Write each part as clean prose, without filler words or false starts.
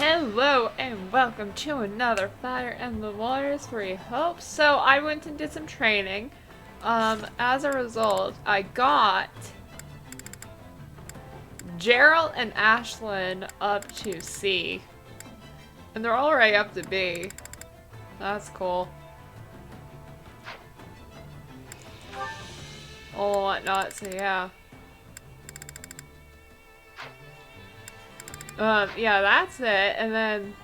Hello and welcome to another Fire Emblem Warriors Free Hope. So I went and did some training. As a result, I got Jeralt and Ashlyn up to C. And they're already up to B. That's cool. Oh, whatnot, so yeah. Yeah, that's it, and then,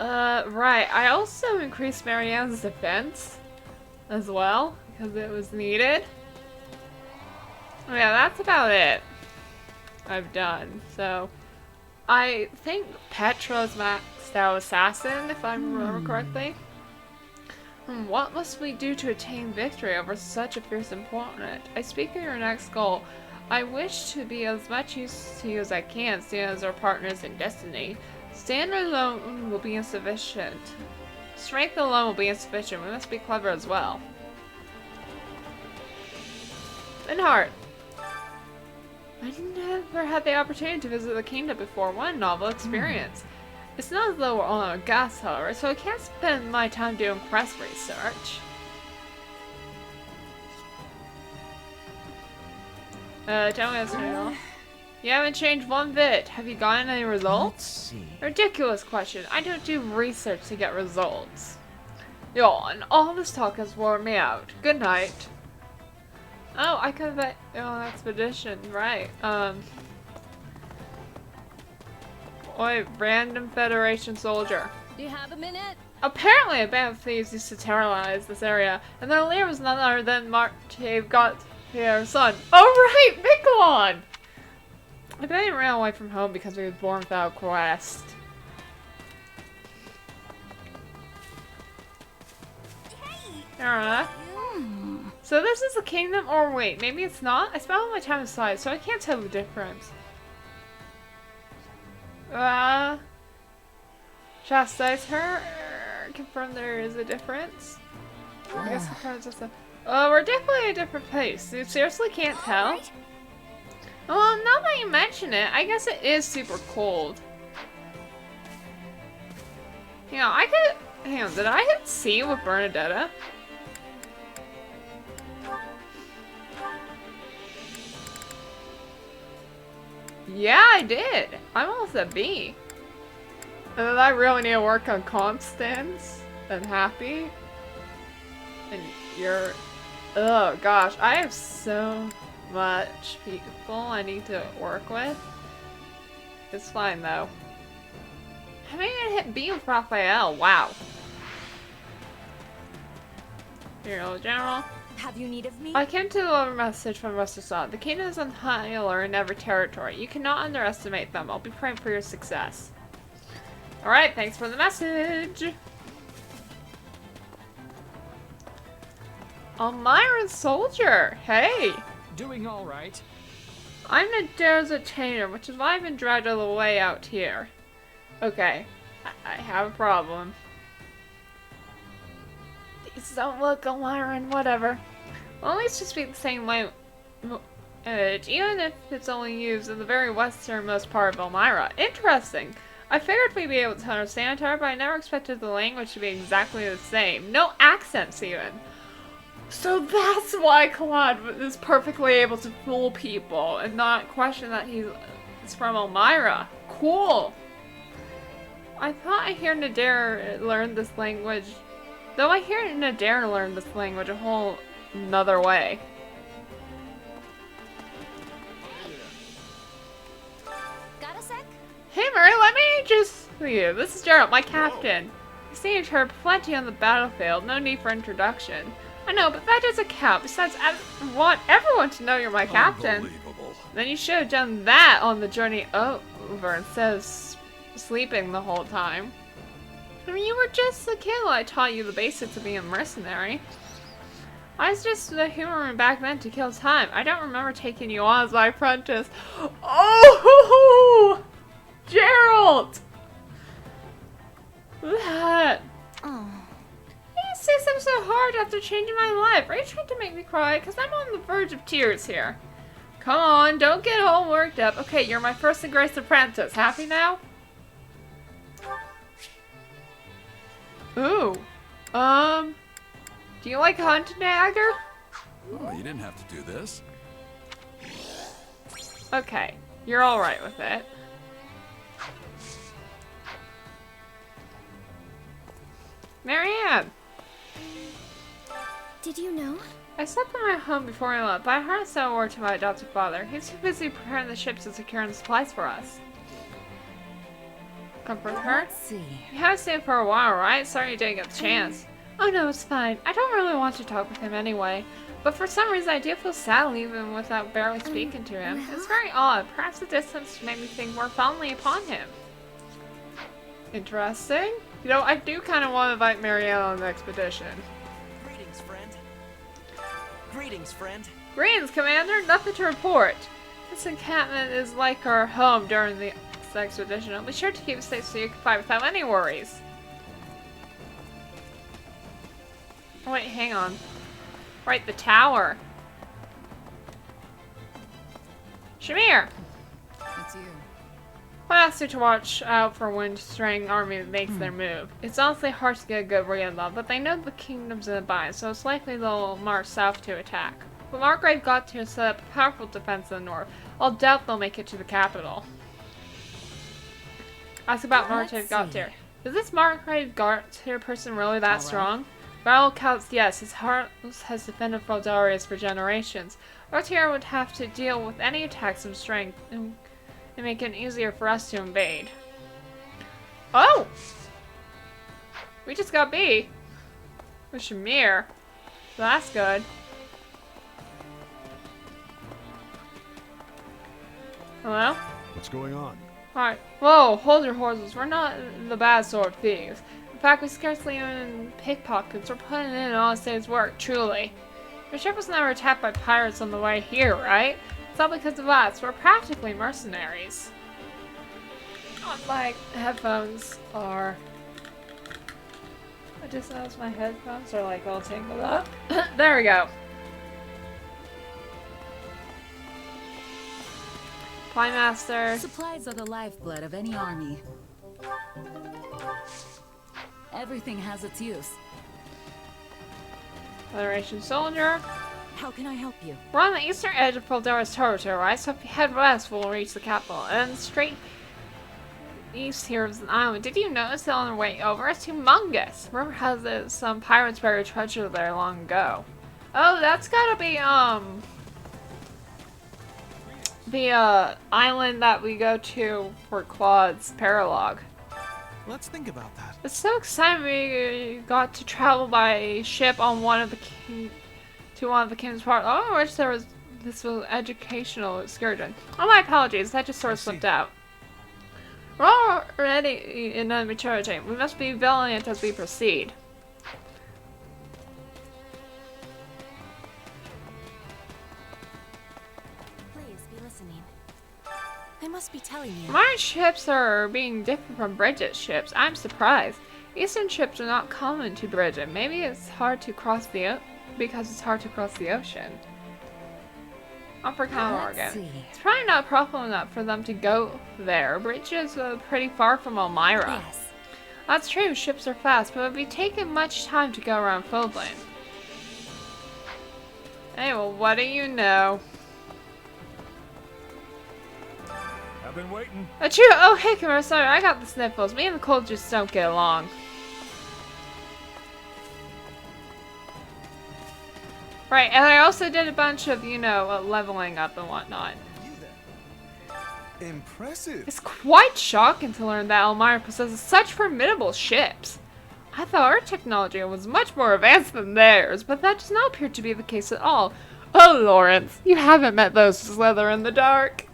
right, I also increased Marianne's defense as well, because it was needed. Yeah, that's about it I've done, so, I think Petra's maxed out assassin, if I remember correctly. What must we do to attain victory over such a fierce opponent? I speak of your next goal. I wish to be as much use to you as I can, seeing as our partners in destiny. Stand alone will be insufficient. Strength alone will be insufficient. We must be clever as well. And heart. I never had the opportunity to visit the kingdom before. What a novel experience. It's not as though we're all on a gas, however, so I can't spend my time doing press research. Tell me this now. You haven't changed one bit. Have you gotten any results? Let's see. Ridiculous question. I don't do research to get results. Yawn. All this talk has worn me out. Good night. Oh, I could have an expedition, right? Oi, random Federation soldier. Do you have a minute? Apparently, a band of thieves used to terrorize this area, and their leader was none other than Martave Gauthier's son. Oh right, Miquelon! I bet he ran away from home because he was born without a quest. Alright. So this is the kingdom, or wait, maybe it's not? I spent all my time inside, so I can't tell the difference. Chastise her. Confirm there is a difference. I guess confirms just a. Oh, we're definitely in a different place. You seriously can't tell? Well, now that you mention it, I guess it is super cold. Hang on, hang on, did I hit C with Bernadetta? Yeah, I did. I'm almost at B. And then I really need to work on Constance and Happy. And you're... Oh gosh, I have so much people I need to work with. It's fine though. I haven't even hit B with Raphael. Wow. Here, General. Have you need of me? I came to deliver a message from Rustasad. The kingdom is on high alert in every territory. You cannot underestimate them. I'll be praying for your success. Alright, thanks for the message. Almyran soldier. Hey. Doing all right. I'm the desert tainer, which is why I've been dragged all the way out here. Okay. I have a problem. These don't look Almyran, whatever. Well, at least just speak the same language, even if it's only used in the very westernmost part of Elmira. Interesting. I figured we'd be able to understand her, but I never expected the language to be exactly the same. No accents, even. So that's why Claude is perfectly able to fool people and not question that he's from Elmira. Cool. I thought I hear Nadir learn this language, though I hear Nadir learn this language a whole another way. Got a sec? Hey Mary, let me introduce you. This is Jeralt, my captain. You seen her plenty on the battlefield, no need for introduction. I know, but that doesn't count. Besides, I want everyone to know you're my captain. Then you should have done that on the journey over instead of sleeping the whole time. I mean, you were just a kid when I taught you the basics of being a mercenary. I was just the human back then to kill time. I don't remember taking you on as my apprentice. Oh, Jeralt! That. Oh. You say something so hard after changing my life. Are you trying to make me cry? Because I'm on the verge of tears here. Come on, don't get all worked up. Okay, you're my first and greatest apprentice. Happy now? Ooh. Do you like hunting, Dagger? Oh, you didn't have to do this. Okay, you're alright with it. Marianne! Did you know? I slept in my home before I left, but I heard a word to my adopted father. He's too busy preparing the ships and securing the supplies for us. Comfort her? Let's see. You haven't stayed for a while, right? Sorry you didn't get the chance. Oh no, it's fine. I don't really want to talk with him anyway. But for some reason I do feel sad leaving without barely speaking to him. It's very odd. Perhaps the distance made me think more fondly upon him. Interesting. You know, I do kind of want to invite Marianne on the expedition. Greetings, friend. Greetings, friend. Greetings, Commander. Nothing to report. This encampment is like our home during the expedition. I'll be sure to keep it safe so you can fly without any worries. Oh, wait, hang on. Right, the tower. Shamir! It's you. I asked you to watch out for when straying army makes their move. It's honestly hard to get a good read on them, but they know the kingdom's in a bind, so it's likely they'll march south to attack. But Margrave got to set up a powerful defense in the north. I'll doubt they'll make it to the capital. Ask about Margrave Gautier. Is this Margrave Gautier person really that strong? By all accounts, yes. His house has defended Feldarius for generations. Gautier would have to deal with any attacks of strength and make it easier for us to invade. Oh! We just got B. With Shamir. So that's good. Hello? What's going on? Alright. Whoa, hold your horses. We're not the bad sort of thieves. In fact, we scarcely even pickpockets. We're putting in an honest day's work, truly. Your ship was never attacked by pirates on the way here, right? It's all because of us. We're practically mercenaries. My headphones are... I just noticed my headphones are like all tangled up. There we go. Plymaster. Supplies are the lifeblood of any army. Everything has its use. Federation soldier. How can I help you? We're on the eastern edge of Feldara's territory, right? So if we head west, we'll reach the capital. And straight east here is an island. Did you notice that on the way over? It's humongous. Rumor has it some pirates buried treasure there long ago. Oh, that's gotta be, the, island that we go to for Claude's paralog. Let's think about that. It's so exciting we got to travel by ship on one of the king's parts. Oh, I wish there was this was educational excursion. Oh, my apologies. That just sort of slipped out. We're already in enemy territory. We must be valiant as we proceed. Please be listening. I must be telling you. My ships are being different from Bridget's ships. I'm surprised. Eastern ships are not common to Bridget. Maybe it's hard to cross because it's hard to cross the ocean. I'm for Oregon. It's probably not a problem enough for them to go there. Bridget's pretty far from Elmira. Yes. That's true, ships are fast, but it would be taking much time to go around Fieldland. Hey, well, what do you know? I've been waiting. Achoo! Oh, hey, Camilla, sorry, I got the sniffles. Me and the cold just don't get along. Right, and I also did a bunch of, you know, leveling up and whatnot. Impressive. It's quite shocking to learn that Elmira possesses such formidable ships. I thought our technology was much more advanced than theirs, but that does not appear to be the case at all. Oh, Lawrence, you haven't met those slither in the dark.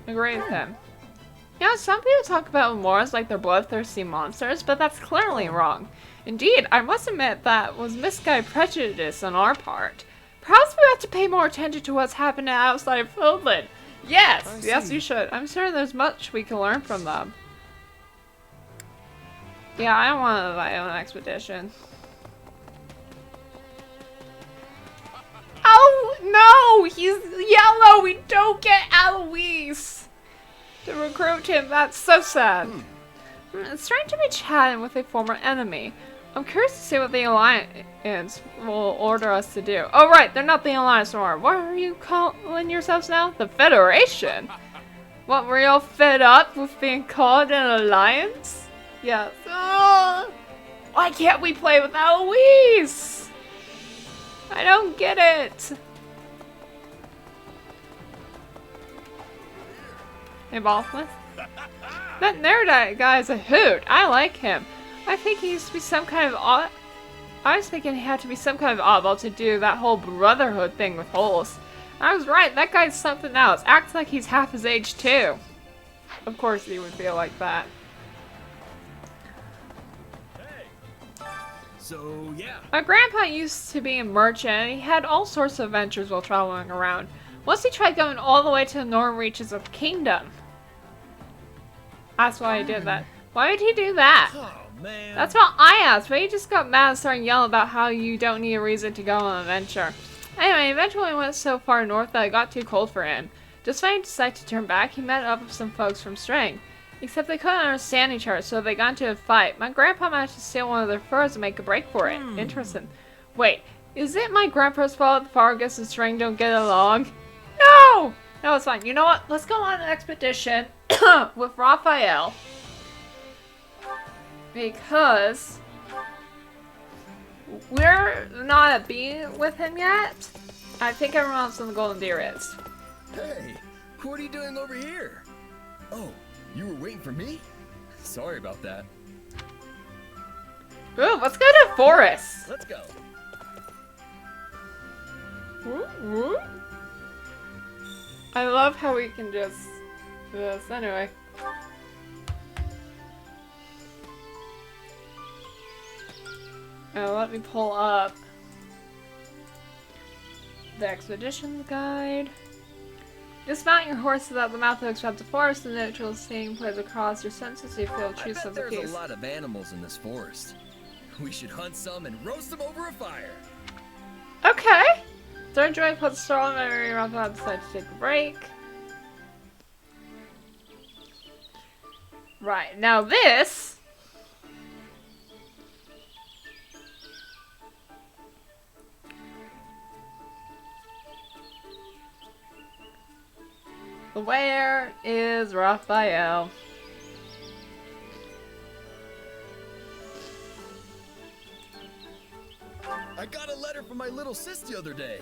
Agree with him. You know, some people talk about Elmoras like they're bloodthirsty monsters, but that's clearly wrong. Indeed, I must admit that was misguided prejudice on our part. Perhaps we ought to pay more attention to what's happening outside of Fieldland. Yes, yes, you should. I'm sure there's much we can learn from them. Yeah, I don't want to invite on an expedition. Oh, no! He's yellow! We don't get Alois! to recruit him. That's so sad. It's strange to be chatting with a former enemy. I'm curious to see what the Alliance will order us to do. Oh right, they're not the Alliance anymore. What are you calling yourselves now? The Federation? What, were you all fed up with being called an Alliance? Yes. Oh, why can't we play without Luis? I don't get it. Hey, Boffless. That nerd guy's a hoot. I like him. I think he used to be some kind of I was thinking he had to be some kind of oddball to do that whole brotherhood thing with holes. I was right. That guy's something else. Acts like he's half his age too. Of course he would feel like that. So, yeah. My grandpa used to be a merchant and he had all sorts of adventures while traveling around. Once he tried going all the way to the northern reaches of the kingdom. That's why he did that. Why would he do that? Oh, man. That's what I asked, but he just got mad and started yelling about how you don't need a reason to go on an adventure. Anyway, eventually went so far north that it got too cold for him. Just when he decided to turn back, he met up with some folks from Strang. Except they couldn't understand each other, so they got into a fight. My grandpa managed to steal one of their furs and make a break for it. Interesting. Wait, is it my grandpa's fault that Fargus and Strang don't get along? No! No, it's fine. You know what? Let's go on an expedition with Raphael. Because we're not at B with him yet. I think everyone else in the Golden Deer is. Hey, what are you doing over here? Oh, you were waiting for me? Sorry about that. Ooh, let's go to Forest. Let's go. Ooh. I love how we can just do this. Anyway. Let me pull up the expedition guide. Dismount your horses at the mouth of the expansive forest. The neutral steam plays across your senses so you feel a true sense of there's peace. a lot of animals in this forest. We should hunt some and roast them over a fire. Okay. During joy, put strong memory around the decide to take a break. Right, now this where is Raphael? I got a letter from my little sis the other day.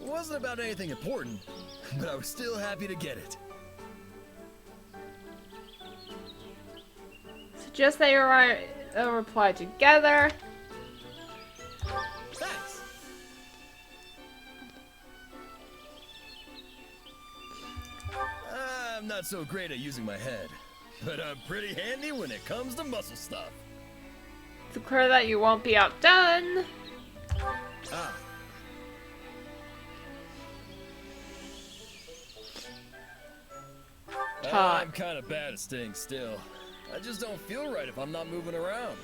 It wasn't about anything important, but I was still happy to get it. Suggest that you write a reply together. Thanks. I'm not so great at using my head, but I'm pretty handy when it comes to muscle stuff. It's clear that you won't be outdone. Ah. I'm kind of bad at staying still. I just don't feel right if I'm not moving around.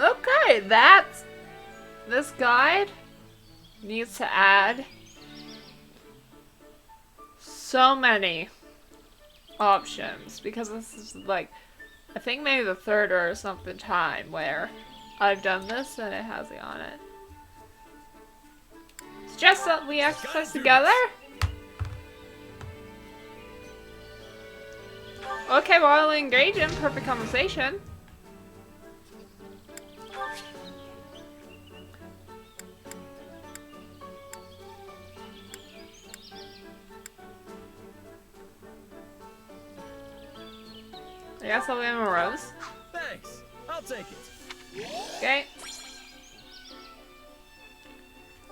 Okay, this guide needs to add so many options because this is like, I think maybe the third or something time where I've done this and it has it on it. Suggest that we exercise together? Okay, while engaged in perfect conversation. I guess I'll give him a rose. Thanks. I'll take it. Okay.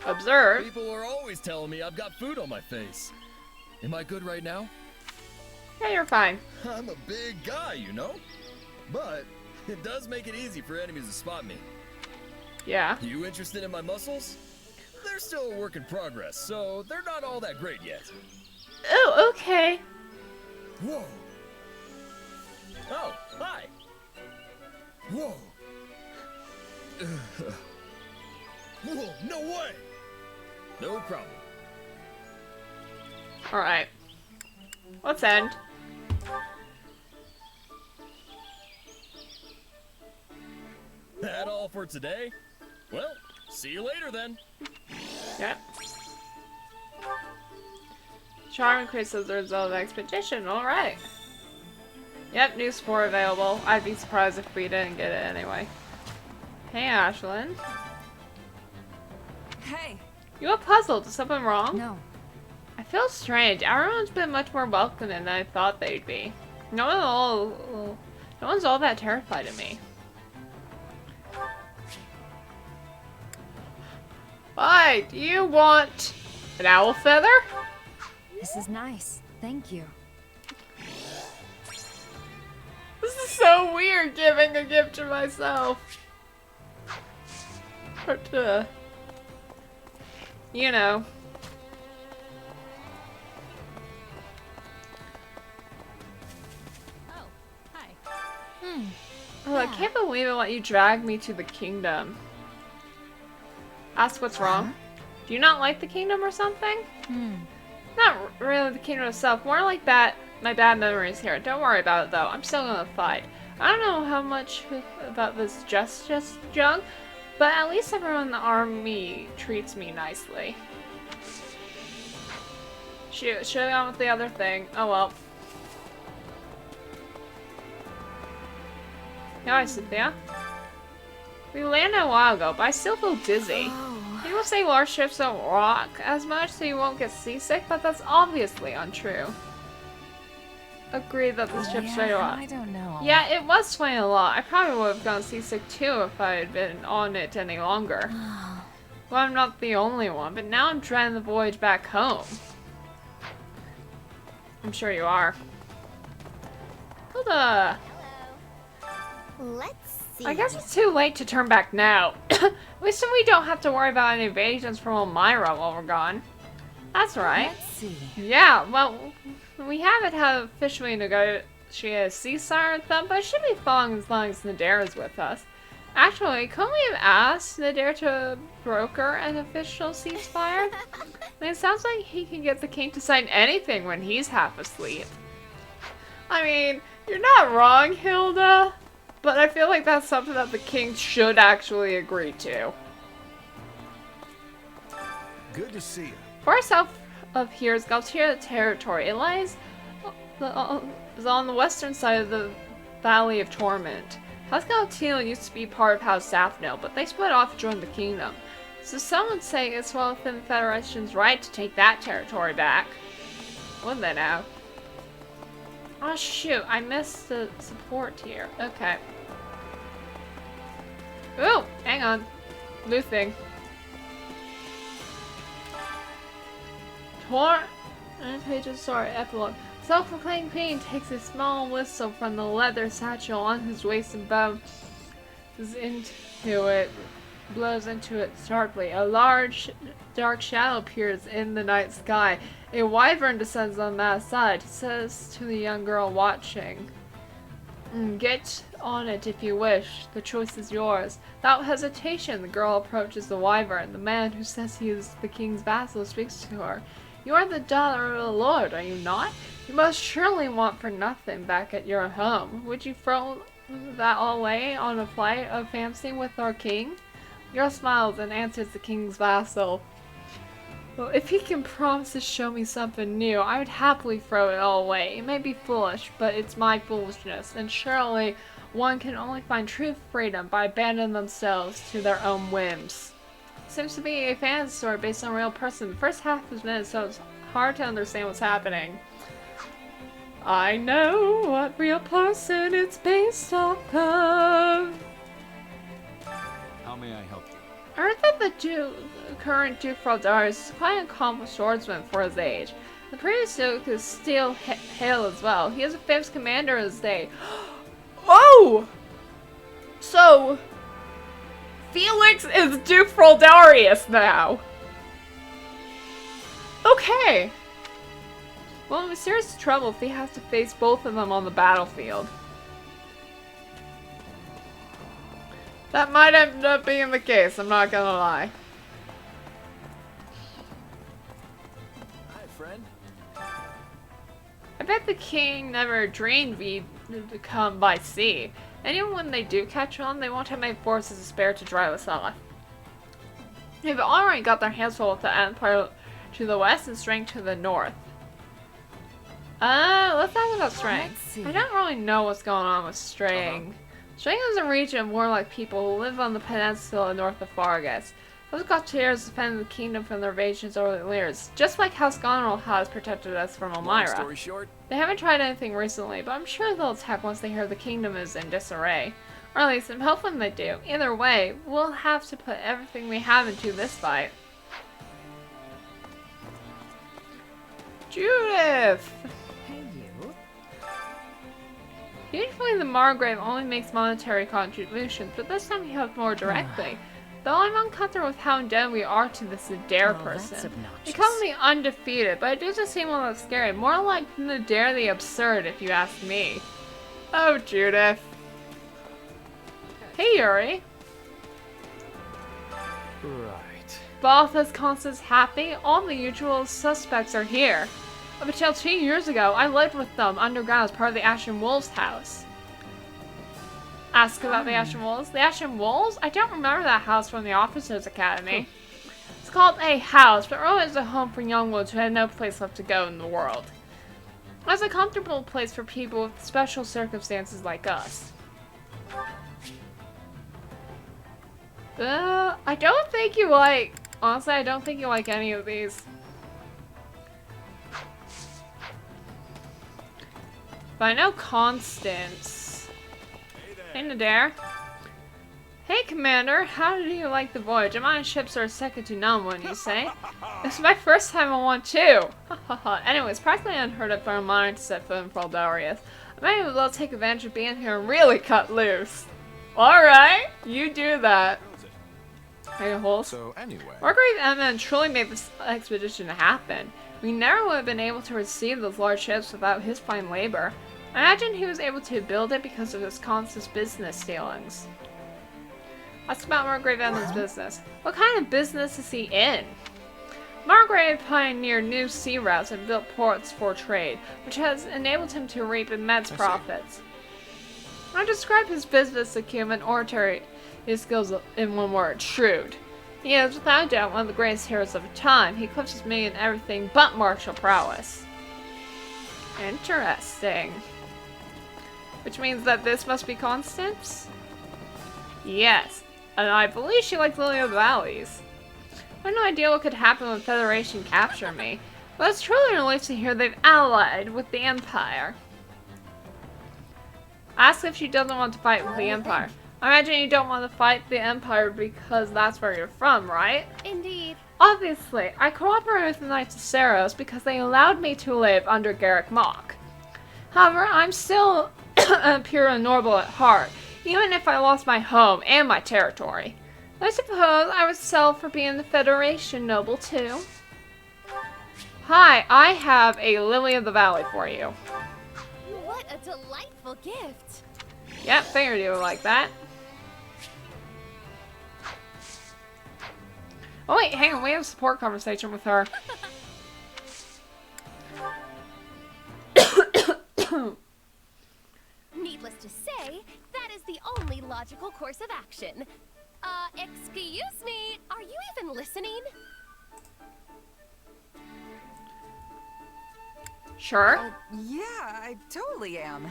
Observe. People are always telling me I've got food on my face. Am I good right now? Yeah, you're fine. I'm a big guy, you know? But it does make it easy for enemies to spot me. Yeah. You interested in my muscles? They're still a work in progress, so they're not all that great yet. Oh, okay. Whoa. Oh, hi. Whoa. Whoa, no way! No problem. Alright. Let's end. That all for today? Well, see you later then. Yep. Charm increases the result of the expedition. Alright. Yep, new spore available. I'd be surprised if we didn't get it anyway. Hey, Ashlyn. Hey! You look puzzled. Is something wrong? No. I feel strange. Everyone's been much more welcoming than I thought they'd be. No one's all that terrified of me. Why? Do you want an owl feather? This is nice. Thank you. This is so weird giving a gift to myself. Or to, you know. Oh, hi. Oh, I can't believe it let you drag me to the kingdom. Ask what's wrong. Do you not like the kingdom or something? Not really the kingdom itself, more like that. My bad memories here. Don't worry about it though. I'm still gonna fight. I don't know how much about this justice junk, but at least everyone in the army treats me nicely. Shoot, should have gone with the other thing. Oh well. Hi, Cynthia. We landed a while ago, but I still feel dizzy. People say large ships don't rock as much, so you won't get seasick, but that's obviously untrue. Agree that this ship's straight I up. don't know. Yeah, it was swaying a lot. I probably would have gone seasick too if I had been on it any longer. Well, I'm not the only one, but now I'm dreading the voyage back home. I'm sure you are. Hilda! Let's see. I guess it's too late to turn back now. At least we don't have to worry about any invasions from Elmira while we're gone. That's right. Let's see. Yeah, well, we haven't had officially negotiated a ceasefire with them, but it should be fine as long as Nadera's with us. Actually, couldn't we have asked Nadera to broker an official ceasefire? I mean, it sounds like he can get the king to sign anything when he's half asleep. I mean, you're not wrong, Hilda, but I feel like that's something that the king should actually agree to. Good to see you. Far south of here is Galtier territory. It lies is on the western side of the Valley of Torment. House Galtier used to be part of House Safno, but they split off and joined the kingdom. So some would say it's well within the Federation's right to take that territory back. Wouldn't they now? Oh shoot, I missed the support here. Okay. Ooh, hang on. New thing. Pages, sorry, epilogue. Self-proclaimed queen takes a small whistle from the leather satchel on his waist and blows into it sharply. A large, dark shadow appears in the night sky. A wyvern descends on that side. He says to the young girl watching, "Get on it if you wish. The choice is yours." Without hesitation, the girl approaches the wyvern. The man who says he is the king's vassal speaks to her. "You are the daughter of a lord, are you not? You must surely want for nothing back at your home. Would you throw that all away on a flight of fancy with our king?" The girl smiles and answers the king's vassal. "Well, if he can promise to show me something new, I would happily throw it all away. It may be foolish, but it's my foolishness, and surely one can only find true freedom by abandoning themselves to their own whims." Seems to be a fan story based on a real person. The first half is minutes, so it's hard to understand what's happening. I know what real person it's based off of. How may I help you? I heard that the current Duke Fraldarius is quite an accomplished swordsman for his age. The previous Duke is still hale as well. He is a famous commander in his day. Oh! So, Felix is Duke Fraldarius now. Okay. Well, I'm in serious trouble if he has to face both of them on the battlefield. That might end up being the case, I'm not gonna lie. I bet the king never dreamed we'd come by sea. And even when they do catch on, they won't have many forces to spare to drive us off. They've already got their hands full with the Empire to the west and strength to the north. Let's talk about strength. I don't really know what's going on with Strang. Strang is a region of warlike people who live on the peninsula north of Fargus. Those Gautiers defended the kingdom from their invasions over the years, just like House Goneril has protected us from Long Elmira. story short, They haven't tried anything recently, but I'm sure they'll attack once they hear the kingdom is in disarray. Or at least I'm hoping they do. Either way, we'll have to put everything we have into this fight. Judith! Hey, you. Usually the Margrave only makes monetary contributions, but this time he helped more directly. Though I'm uncomfortable with how indebted we are to this Adair Well, that's person. obnoxious. They call me undefeated, but it doesn't seem all that scary. More like Adair the absurd, if you ask me. Oh, Judith. Hey, Yuri. Right. Balthus, Constance, Happy, all the usual suspects are here. Up until 2 years ago, I lived with them underground as part of the Ashen Wolves house. Ask about the Ashen Wolves. The Ashen Wolves? I don't remember that house from the Officers Academy. It's called a house, but really it's a home for young ones who had no place left to go in the world. It's a comfortable place for people with special circumstances like us. I don't think you like... Honestly, I don't think you like any of these. But I know Constance. Hey, Nadir. Hey, Commander. How do you like the voyage? My ships are second to none, wouldn't you say? It's my first time on one, too. Anyway, it's practically unheard of for a miner to set foot in Fraldarius. I might as well take advantage of being here and really cut loose. Alright, you do that. Hey, Holes. So anyway, Margrave Emma truly made this expedition happen. We never would have been able to receive those large ships without his fine labor. I imagine he was able to build it because of his constant business dealings. Ask about Margrave Emma's business. What kind of business is he in? Margrave pioneered new sea routes and built ports for trade, which has enabled him to reap immense profits. I describe his business acumen, oratory, his skills in one word: shrewd. He is without doubt one of the greatest heroes of the time. He eclipses me in everything but martial prowess. Interesting. Which means that this must be Constance? Yes, and I believe she likes Lily of the Valleys. I have no idea what could happen when Federation capture me, but it's truly a relief to hear they've allied with the Empire. Ask if she doesn't want to fight with the Empire. I imagine you don't want to fight the Empire because that's where you're from, right? Indeed. Obviously, I cooperated with the Knights of Saros because they allowed me to live under Garrick Mach. However, I'm still pure and noble at heart, even if I lost my home and my territory. I suppose I would sell for being the Federation noble too. Hi, I have a Lily of the Valley for you. What a delightful gift. Yep, figured you would like that. Oh wait, hang on, we have a support conversation with her. Needless to say, that is the only logical course of action. Excuse me, are you even listening? Sure. Yeah, I totally am.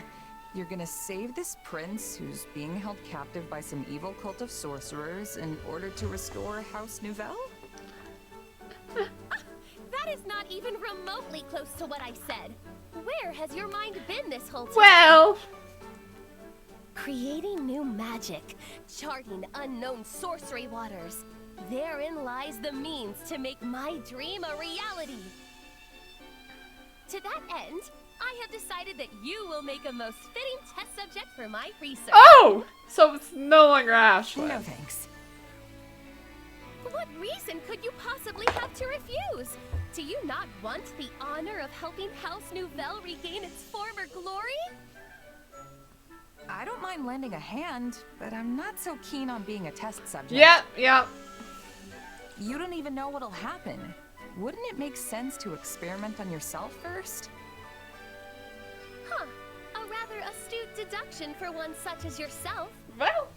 You're gonna save this prince who's being held captive by some evil cult of sorcerers in order to restore House Nouvelle? That is not even remotely close to what I said. Where has your mind been this whole time? Well, Creating new magic, charting unknown sorcery waters. Therein lies the means to make my dream a reality. To that end, I have decided that you will make a most fitting test subject for my research. oh! So it's no longer Ashley. No thanks. What reason could you possibly have to refuse? Do you not want the honor of helping House Nouvelle regain its former glory? I don't mind lending a hand, but I'm not so keen on being a test subject. Yep. You don't even know what'll happen. Wouldn't it make sense to experiment on yourself first? deduction for one such as yourself. Well,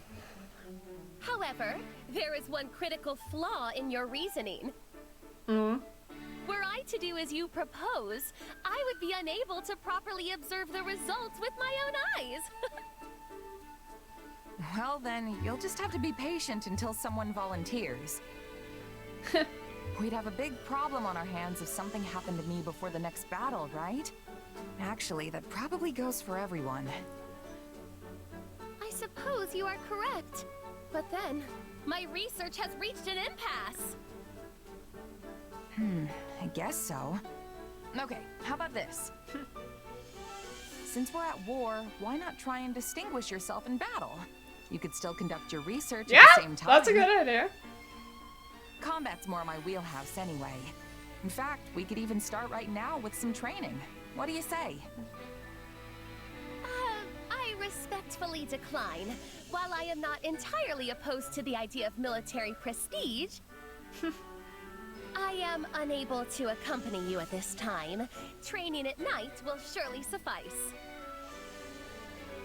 However, there is one critical flaw in your reasoning. mm. Were I to do as you propose, I would be unable to properly observe the results with my own eyes. Well, then, you'll just have to be patient until someone volunteers. We'd have a big problem on our hands if something happened to me before the next battle, right? Actually, that probably goes for everyone. I suppose you are correct. But then, my research has reached an impasse. I guess so. Okay, how about this? Since we're at war, why not try and distinguish yourself in battle? You could still conduct your research Yeah, at the same time. that's a good idea. Combat's more my wheelhouse anyway. In fact, we could even start right now with some training. What do you say? I respectfully decline. While I am not entirely opposed to the idea of military prestige, I am unable to accompany you at this time. Training at night will surely suffice.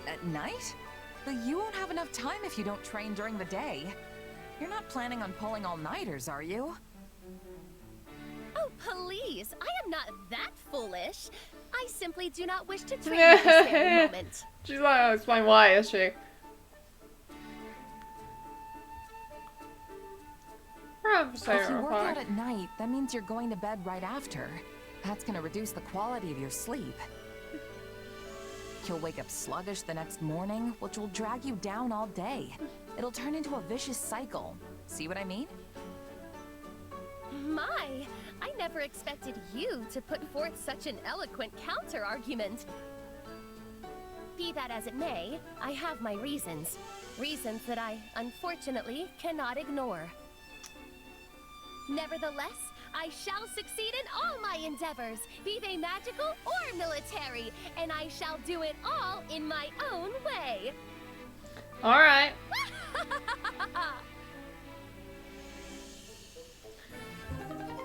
At night? But you won't have enough time if you don't train during the day. You're not planning on pulling all-nighters, are you? Oh, please! I am not that foolish. I simply do not wish to train at this very moment. She's not gonna explain why, is she? If you work out at night, that means you're going to bed right after. That's gonna reduce the quality of your sleep. You'll wake up sluggish the next morning, which will drag you down all day. It'll turn into a vicious cycle. See what I mean? My, I never expected you to put forth such an eloquent counter-argument. Be that as it may, I have my reasons. Reasons that I, unfortunately, cannot ignore. Nevertheless, I shall succeed in all my endeavors, be they magical or military, and I shall do it all in my own way. Alright.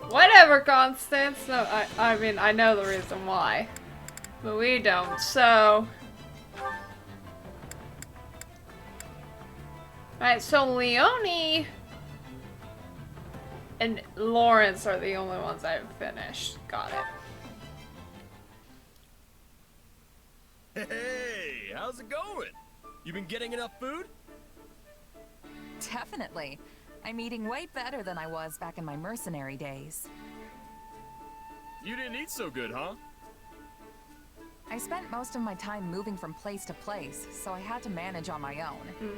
Whatever, Constance. No, I mean, I know the reason why. But we don't, so... Alright, so Leonie and Lawrence are the only ones I've finished. Got it. Hey, how's it going? You been getting enough food? Definitely. I'm eating way better than I was back in my mercenary days. You didn't eat so good, huh? I spent most of my time moving from place to place, so I had to manage on my own.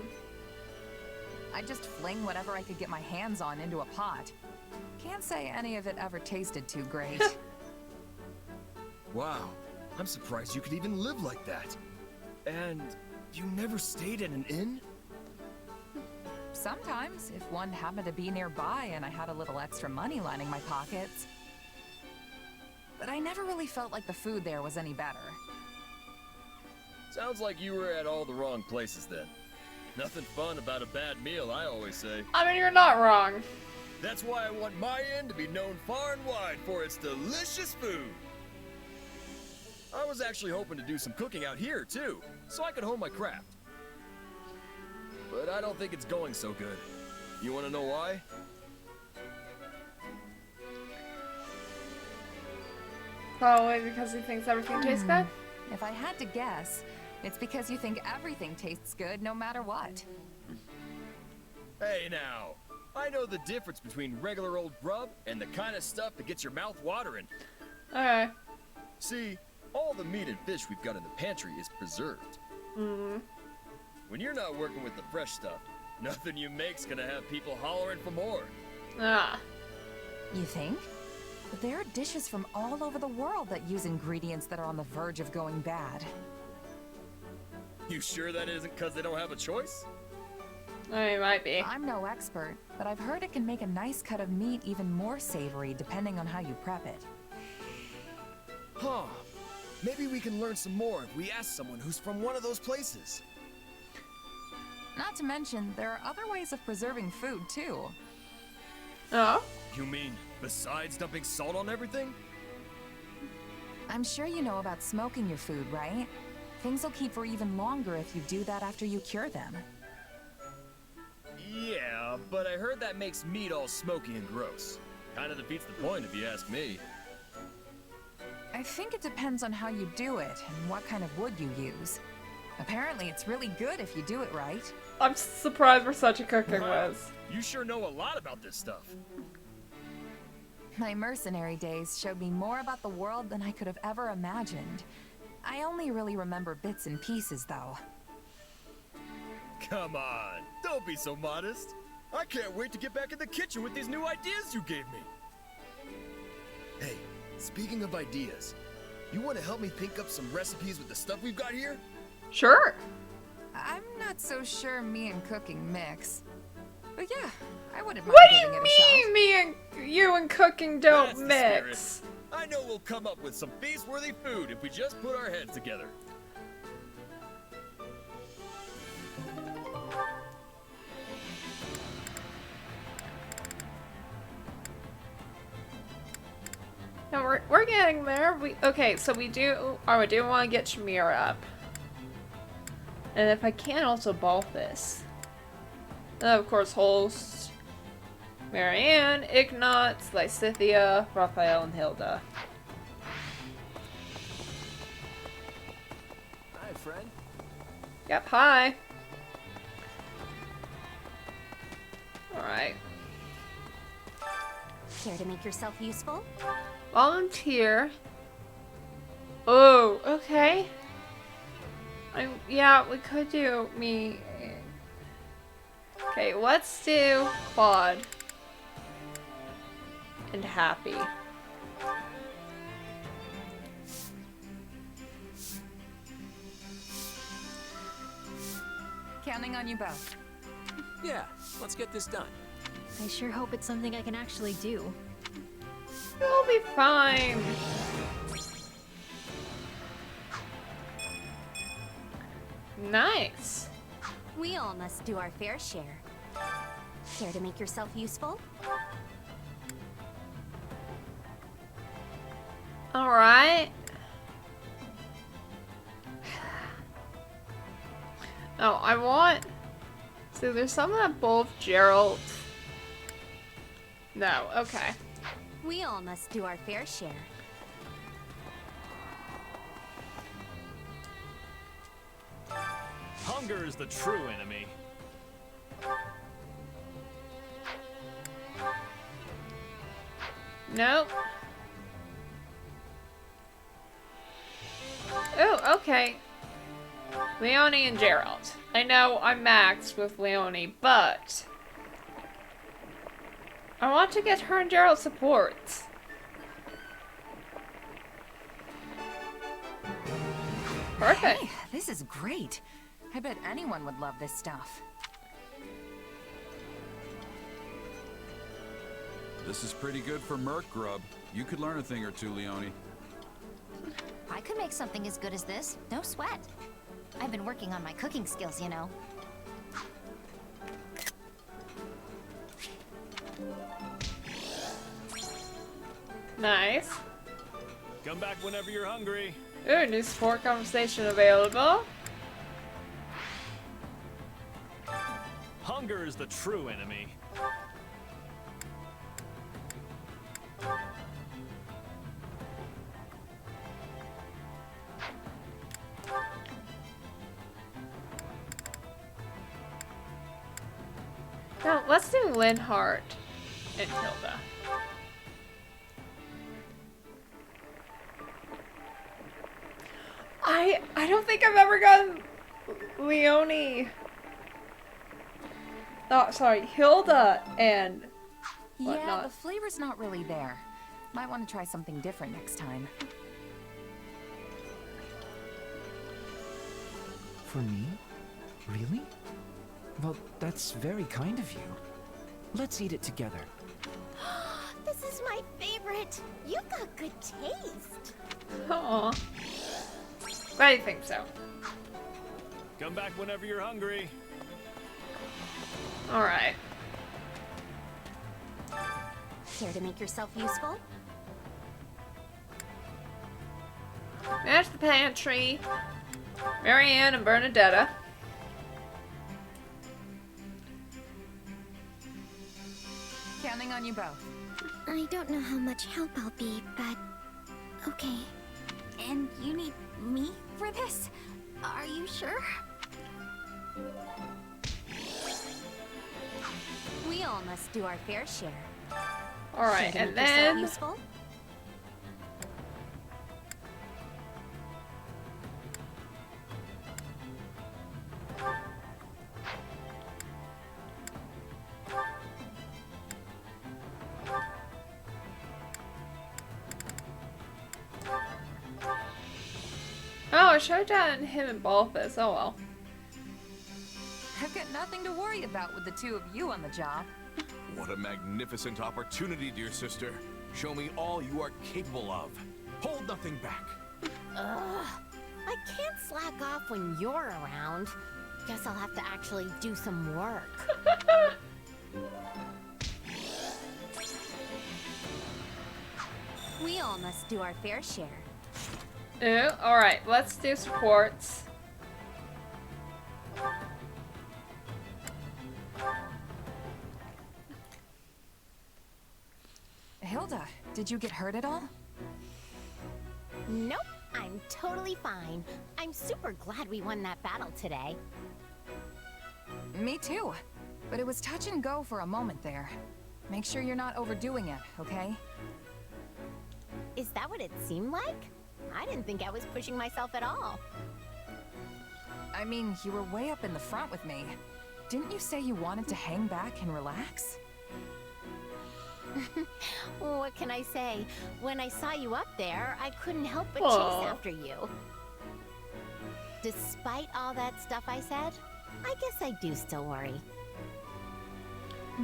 I'd just fling whatever I could get my hands on into a pot. Can't say any of it ever tasted too great. Wow, I'm surprised you could even live like that. And you never stayed at an inn? Sometimes, if one happened to be nearby and I had a little extra money lining my pockets. But I never really felt like the food there was any better. Sounds like you were at all the wrong places then. Nothing fun about a bad meal, I always say. I mean, you're not wrong. That's why I want my inn to be known far and wide for its delicious food. I was actually hoping to do some cooking out here, too, so I could hone my craft. But I don't think it's going so good. You want to know why? Probably because he thinks everything tastes good. If I had to guess, it's because you think everything tastes good no matter what. Hey now, I know the difference between regular old grub and the kind of stuff that gets your mouth watering. Okay. See, all the meat and fish we've got in the pantry is preserved. When you're not working with the fresh stuff, nothing you make's gonna have people hollering for more. Ah. You think? But there are dishes from all over the world that use ingredients that are on the verge of going bad. You sure that isn't because they don't have a choice? It might be. I'm no expert, but I've heard it can make a nice cut of meat even more savory depending on how you prep it. Huh. Maybe we can learn some more if we ask someone who's from one of those places. Not to mention, there are other ways of preserving food, too. Oh? You mean, besides dumping salt on everything? I'm sure you know about smoking your food, right? Things will keep for even longer if you do that after you cure them. Yeah, but I heard that makes meat all smoky and gross. Kinda defeats the point if you ask me. I think it depends on how you do it and what kind of wood you use. Apparently, it's really good if you do it right. I'm surprised we're such a cooking Wow, whiz. you sure know a lot about this stuff. My mercenary days showed me more about the world than I could have ever imagined. I only really remember bits and pieces, though. Come on, don't be so modest. I can't wait to get back in the kitchen with these new ideas you gave me. Hey, speaking of ideas, you want to help me think up some recipes with the stuff we've got here? Sure. I'm not so sure me and cooking mix. But yeah, I wouldn't mind What do giving you it a shot. mean me and you and cooking don't That's the mix? spirit. I know we'll come up with some feast-worthy food if we just put our heads together. No, we're getting there. Okay, so we do want to get Shamira up. And if I can also Balthus. And of course host Marianne, Ignatz, Lysithia, Raphael, and Hilda. Hi, friend. Yep, hi. Alright. Care to make yourself useful? Volunteer. Oh, okay. Yeah, we could do me. Okay, let's do Claude. And Happy. Counting on you both. Yeah, let's get this done. I sure hope it's something I can actually do. You'll be fine. Nice. We all must do our fair share. Care to make yourself useful? Alright. Oh, I want... So there's some that both Jeralt... No, okay. We all must do our fair share. Hunger is the true enemy. Nope. Oh, okay. Leonie and Jeralt. I know I'm maxed with Leonie, but... I want to get her and Jeralt support. Perfect. Hey, this is great. I bet anyone would love this stuff. This is pretty good for merc grub. You could learn a thing or two, Leonie. I could make something as good as this, no sweat. I've been working on my cooking skills, you know. Nice. Come back whenever you're hungry. Ooh, new support conversation available. Hunger is the true enemy. Now, let's do Linhart and Hilda. I don't think I've ever gotten Leonie. Oh, sorry, Hilda and Yeah, whatnot. the flavor's not really there. Might want to try something different next time. For me? Really? Well, that's very kind of you. Let's eat it together. This is my favorite. You've got good taste. Aw. I think so. Come back whenever you're hungry. Alright. Care to make yourself useful? Manage the pantry. Mary Ann and Bernadetta. Counting on you both. I don't know how much help I'll be, but okay. And you need me for this? Are you sure? We all must do our fair share. Alright, Sure to and make yourself then... useful? Oh, I should have done him and Balthus. Oh well. I've got nothing to worry about with the two of you on the job. What a magnificent opportunity, dear sister. Show me all you are capable of. Hold nothing back. Ugh. I can't slack off when you're around. Guess I'll have to actually do some work. We all must do our fair share. Oh, alright, let's do supports. Hilda, did you get hurt at all? Nope, I'm totally fine. I'm super glad we won that battle today. Me too. But it was touch and go for a moment there. Make sure you're not overdoing it, okay? Is that what it seemed like? I didn't think I was pushing myself at all. I mean, you were way up in the front with me. Didn't you say you wanted to hang back and relax? What can I say? When I saw you up there, I couldn't help but Aw. chase after you. Despite all that stuff I said, I guess I do still worry.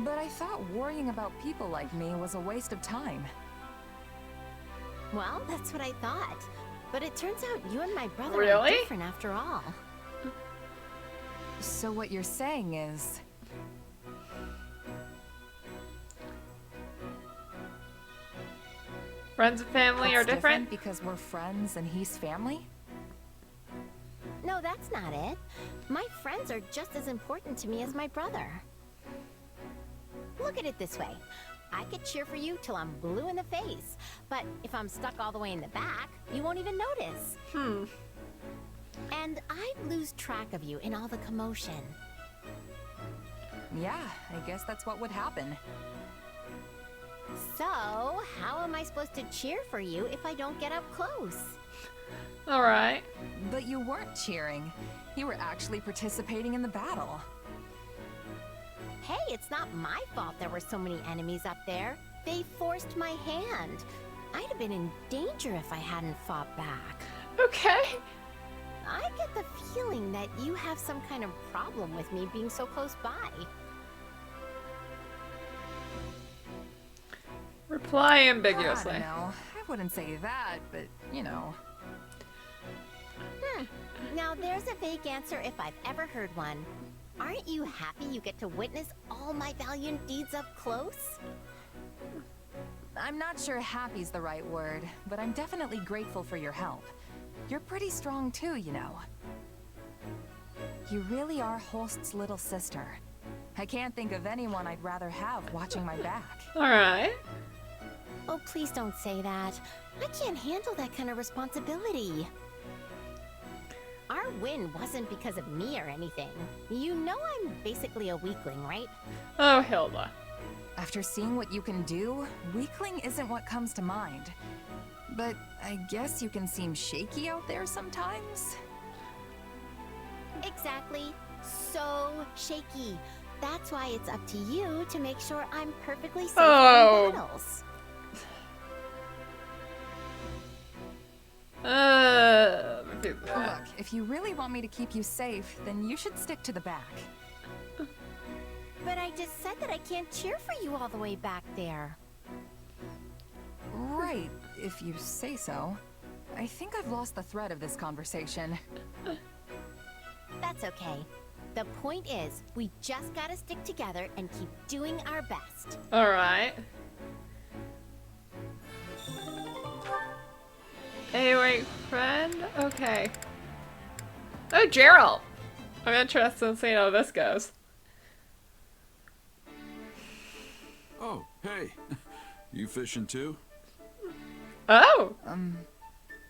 But I thought worrying about people like me was a waste of time. Well, that's what I thought. But it turns out you and my brother are Really? different after all. So what you're saying is... Friends and family are it's different? because we're friends and he's family? No, that's not it. My friends are just as important to me as my brother. Look at it this way. I could cheer for you till I'm blue in the face, but if I'm stuck all the way in the back, you won't even notice. And I'd lose track of you in all the commotion. Yeah, I guess that's what would happen. So, how am I supposed to cheer for you if I don't get up close? Alright. But you weren't cheering. You were actually participating in the battle. Hey, it's not my fault there were so many enemies up there. They forced my hand. I'd have been in danger if I hadn't fought back. Okay. I get the feeling that you have some kind of problem with me being so close by. Reply I ambiguously. don't know. I wouldn't say that, but, you know. Now there's a vague answer if I've ever heard one. Aren't you happy you get to witness all my valiant deeds up close? I'm not sure happy's the right word, but I'm definitely grateful for your help. You're pretty strong too, you know. You really are Holst's little sister. I can't think of anyone I'd rather have watching my back. Alright. Oh, please don't say that. I can't handle that kind of responsibility. Our win wasn't because of me or anything. You know I'm basically a weakling, right? Oh, Hilda. After seeing what you can do, weakling isn't what comes to mind. But I guess you can seem shaky out there sometimes? Exactly. So shaky. That's why it's up to you to make sure I'm perfectly safe in battles. Repeat that. Look, if you really want me to keep you safe, then you should stick to the back. But I just said that I can't cheer for you all the way back there. Right, if you say so. I think I've lost the thread of this conversation. That's okay. The point is, we just gotta stick together and keep doing our best. Alright. Hey, wait, friend? Okay. Oh, Jeralt! I'm interested in seeing how this goes. Oh, hey. You fishing too? Oh!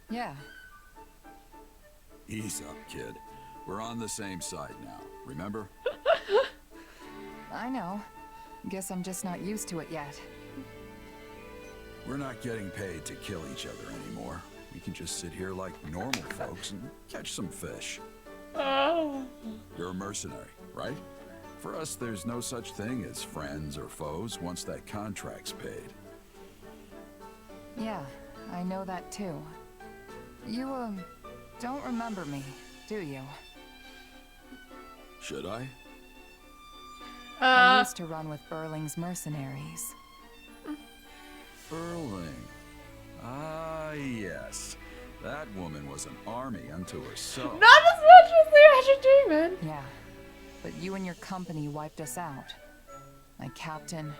Yeah. Ease up, kid. We're on the same side now, remember? I know. Guess I'm just not used to it yet. We're not getting paid to kill each other anymore. We can just sit here like normal folks and catch some fish. Oh. You're a mercenary, right? For us, there's no such thing as friends or foes once that contract's paid. Yeah, I know that too. You, don't remember me, do you? Should I? I used to run with Burling's mercenaries. Burling. Ah, yes. That woman was an army unto herself. Not as much as the Azure Demon! Yeah, but you and your company wiped us out. My captain,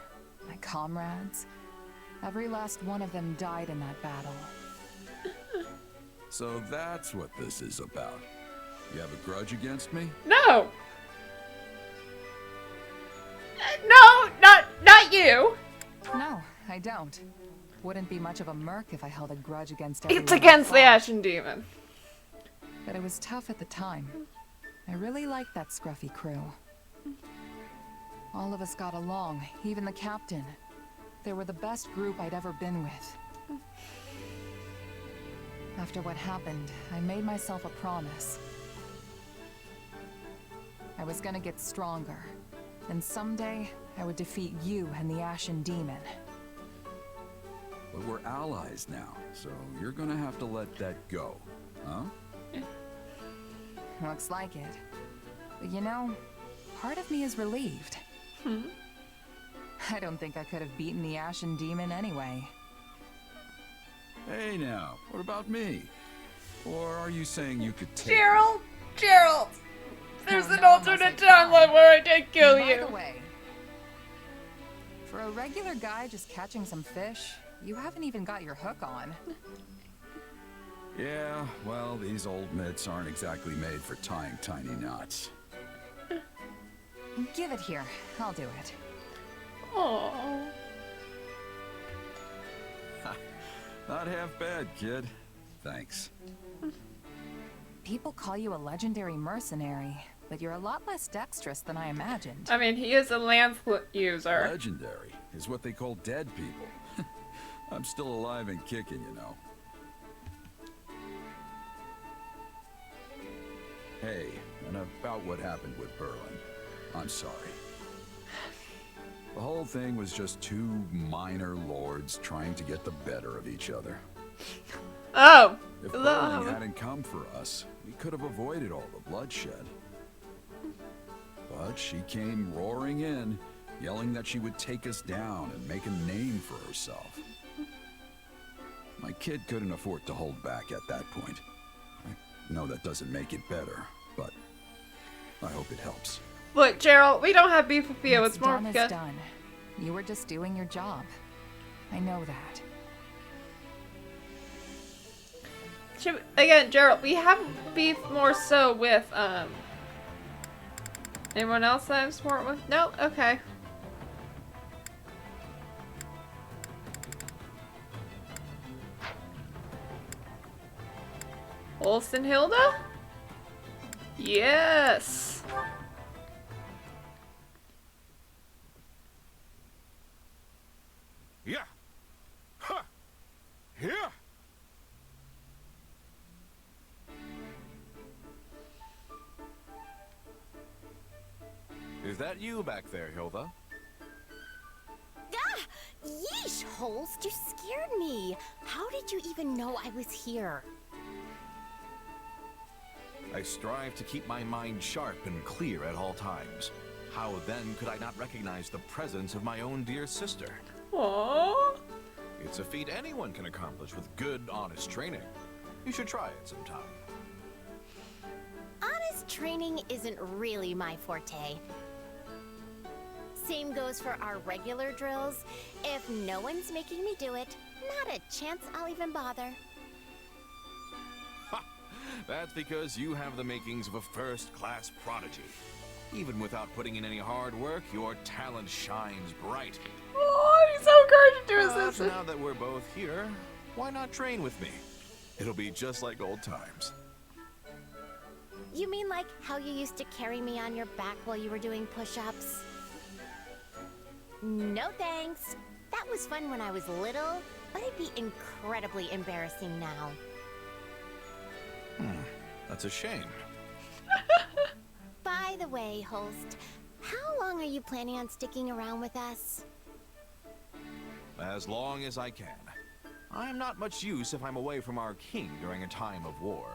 my comrades, every last one of them died in that battle. So that's what this is about. You have a grudge against me? No! No, not you! No, I don't. Wouldn't be much of a merc if I held a grudge against everyone. It's against the Ashen Demon. But it was tough at the time. I really liked that scruffy crew. All of us got along, even the captain. They were the best group I'd ever been with. After what happened, I made myself a promise. I was gonna get stronger, and someday I would defeat you and the Ashen Demon. But we're allies now, so you're gonna have to let that go, huh? Looks like it. But you know, part of me is relieved. I don't think I could have beaten the Ashen Demon anyway. Hey now, what about me? Or are you saying you could take Jeralt! There's an no, alternate timeline where I did kill By you. the way, for a regular guy just catching some fish, you haven't even got your hook on. Yeah, well, these old mitts aren't exactly made for tying tiny knots. Give it here. I'll do it. Aww. Not half bad, kid. Thanks. People call you a legendary mercenary, but you're a lot less dexterous than I imagined. I mean, he is a lance user. Legendary is what they call dead people. I'm still alive and kicking, you know. Hey, and about what happened with Berlin. I'm sorry. The whole thing was just two minor lords trying to get the better of each other. Oh! If Berlin hadn't come for us, we could have avoided all the bloodshed. But she came roaring in, yelling that she would take us down and make a name for herself. My kid couldn't afford to hold back at that point. I know that doesn't make it better, but I hope it helps. Look, Jeralt, we don't have beef with you. It's more done is good. done. You were just doing your job. I know that. Again, Jeralt, we have beef more so with, anyone else that I'm smart with? No? Okay. Olsen Hilda? Yes! Yeah. Huh. Yeah. Is that you back there, Hilda? Ah! Yeesh, Holst, you scared me. How did you even know I was here? I strive to keep my mind sharp and clear at all times. How then could I not recognize the presence of my own dear sister? Aww. It's a feat anyone can accomplish with good, honest training. You should try it sometime. Honest training isn't really my forte. Same goes for our regular drills. If no one's making me do it, not a chance I'll even bother. Ha! That's because you have the makings of a first-class prodigy. Even without putting in any hard work, your talent shines bright. Oh, he's so encouraged to do his But sister. now that we're both here, why not train with me? It'll be just like old times. You mean like how you used to carry me on your back while you were doing push-ups? No thanks. That was fun when I was little, but it'd be incredibly embarrassing now. That's a shame. By the way, Holst, how long are you planning on sticking around with us? As long as I can. I am not much use if I'm away from our king during a time of war.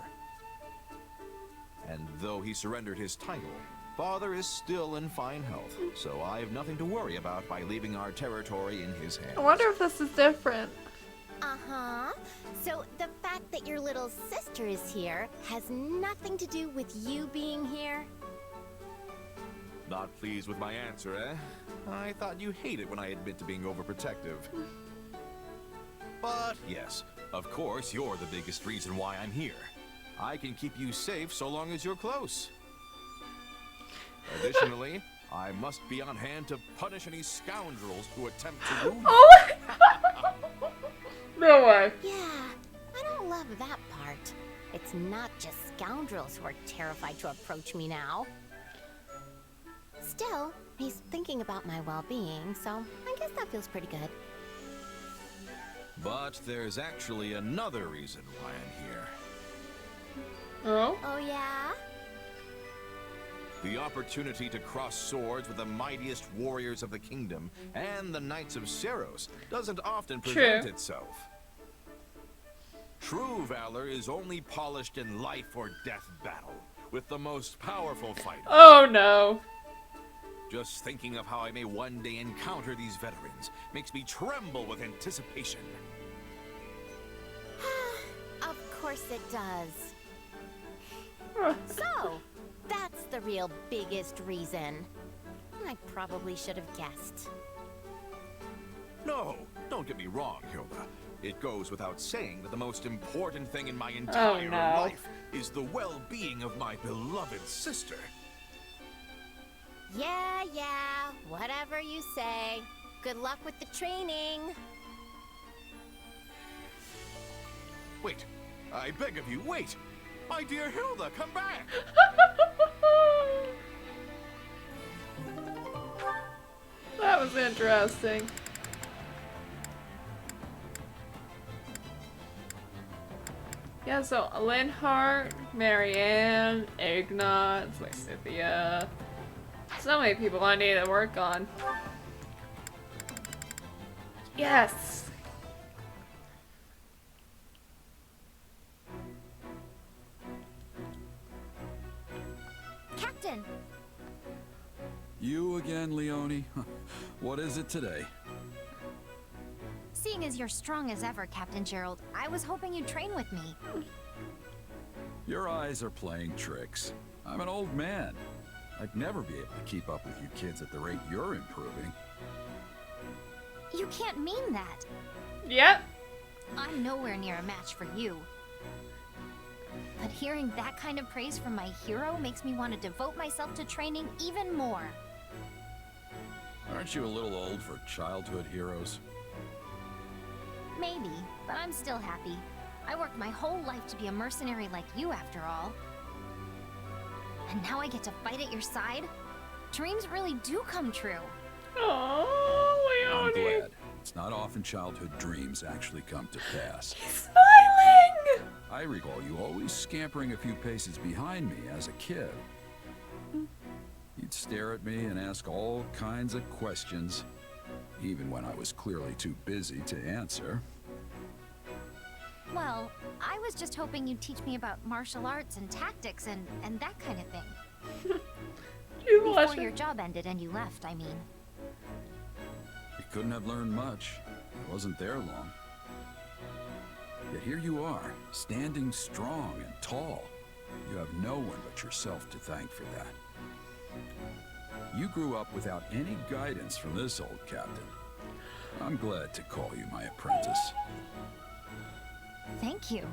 And though he surrendered his title, Father is still in fine health, so I have nothing to worry about by leaving our territory in his hands. I wonder if this is different. Uh-huh. So the fact that your little sister is here has nothing to do with you being here? Not pleased with my answer, eh? I thought you hated when I admit to being overprotective. But yes, of course you're the biggest reason why I'm here. I can keep you safe so long as you're close. Additionally, I must be on hand to punish any scoundrels who attempt to wound me. Oh my god! No way. Yeah, I don't love that part. It's not just scoundrels who are terrified to approach me now. Still, he's thinking about my well-being, so I guess that feels pretty good. But there's actually another reason why I'm here. Oh? Oh yeah? The opportunity to cross swords with the mightiest warriors of the kingdom and the Knights of Seros doesn't often present itself. True valor is only polished in life or death battle, with the most powerful fighters. Oh no. Just thinking of how I may one day encounter these veterans makes me tremble with anticipation. Of course it does. So, that's the real biggest reason. I probably should have guessed. No, don't get me wrong, Hilda. It goes without saying that the most important thing in my entire life is the well-being of my beloved sister. Yeah, whatever you say. Good luck with the training. Wait, I beg of you, wait! My dear Hilda, come back! That was interesting. Yeah, so Linhart, Marianne, Ignatz, Lysithia. So many people I need to work on. Yes! Captain! You again, Leonie? What is it today? Seeing as you're strong as ever, Captain Jeralt, I was hoping you'd train with me. Your eyes are playing tricks. I'm an old man. I'd never be able to keep up with you kids at the rate you're improving. You can't mean that. Yep. I'm nowhere near a match for you. But hearing that kind of praise from my hero makes me want to devote myself to training even more. Aren't you a little old for childhood heroes? Maybe, but I'm still happy. I worked my whole life to be a mercenary like you, after all. And now I get to fight at your side? Dreams really do come true. Oh, I'm Leonie. glad. It's not often childhood dreams actually come to pass. Smiling! I recall you always scampering a few paces behind me as a kid. You'd stare at me and ask all kinds of questions, even when I was clearly too busy to answer. Well, I was just hoping you'd teach me about martial arts and tactics and that kind of thing. Before your job ended and you left, I mean. You couldn't have learned much. I wasn't there long. Yet here you are, standing strong and tall. You have no one but yourself to thank for that. You grew up without any guidance from this old captain. I'm glad to call you my apprentice. Thank you.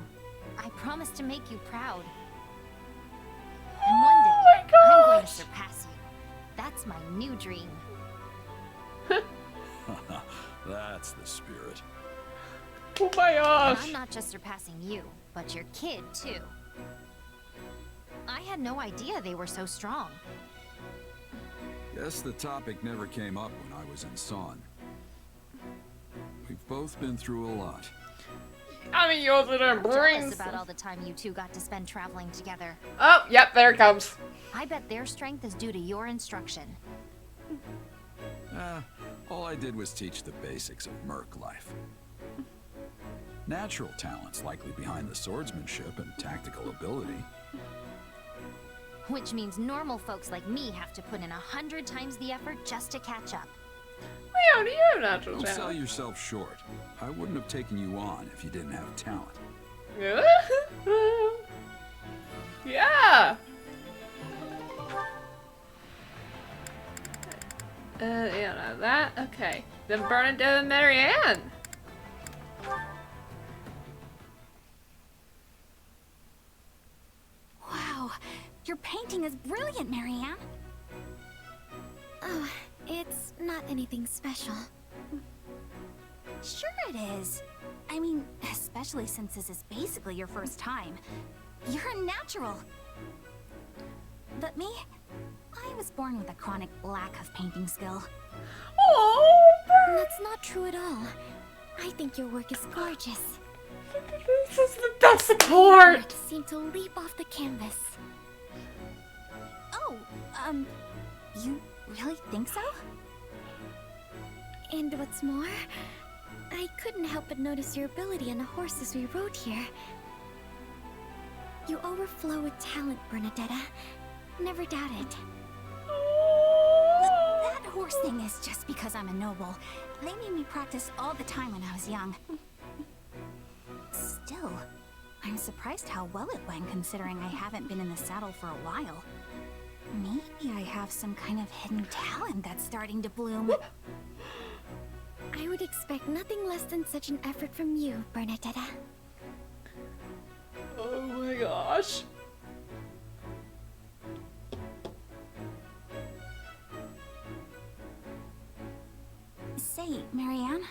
I promise to make you proud. And one day, my I'm going to gosh. surpass you. That's my new dream. That's the spirit. Oh my And gosh. I'm not just surpassing you, but your kid, too. I had no idea they were so strong. Guess the topic never came up when I was in Son. We've both been through a lot. I mean, you also didn't I'm bring. jealous about all the time you two got to spend traveling together. Oh, yep, there it comes. I bet their strength is due to your instruction. All I did was teach the basics of merc life. Natural talent's likely behind the swordsmanship and tactical ability. Which means normal folks like me have to put in 100 times the effort just to catch up. Leonie, you have natural Don't sell talent. yourself short. I wouldn't have taken you on if you didn't have talent. Yeah. Yeah, no, that. Okay. Then Bernadette and Mary Ann. Wow, your painting is brilliant, Marianne. Oh, it's not anything special. Sure it is. I mean, especially since this is basically your first time. You're a natural. But me? I was born with a chronic lack of painting skill. Oh, That's not true at all. I think your work is gorgeous. this is the best support. Art seemed to leap off the canvas. Oh, you really think so? And what's more, I couldn't help but notice your ability on the horses we rode here. You overflow with talent, Bernadetta. Never doubt it. That horse thing is just because I'm a noble. They made me practice all the time when I was young. Still, I'm surprised how well it went considering I haven't been in the saddle for a while. Maybe I have some kind of hidden talent that's starting to bloom. I would expect nothing less than such an effort from you, Bernadetta. Oh my gosh. Say, Marianne,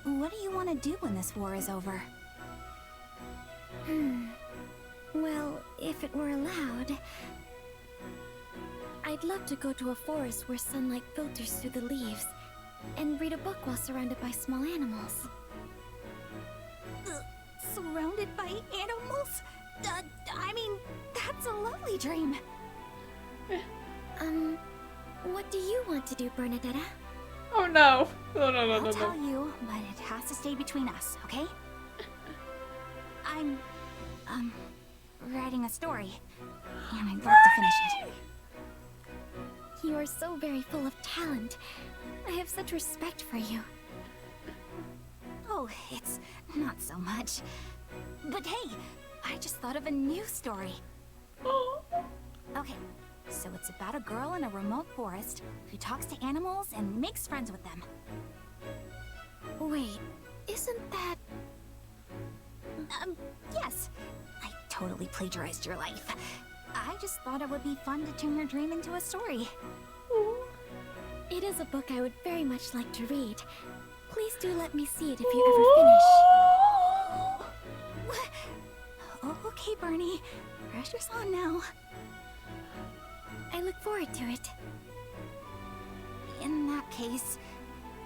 what do you want to do when this war is over? Well, if it were allowed, I'd love to go to a forest where sunlight filters through the leaves and read a book while surrounded by small animals. Surrounded by animals? I mean, that's a lovely dream. What do you want to do, Bernadetta? Oh no. No, no, no, I'll no, tell no. you, but it has to stay between us, okay? I'm, writing a story, and I'd love to finish it. You are so very full of talent. I have such respect for you. Oh, it's not so much. But hey, I just thought of a new story. Okay, so it's about a girl in a remote forest who talks to animals and makes friends with them. Wait, isn't that... Yes. I totally plagiarized your life. I just thought it would be fun to turn your dream into a story. It is a book I would very much like to read. Please do let me see it if you ever finish. Oh, okay, Bernie. Pressure's on now. I look forward to it. In that case,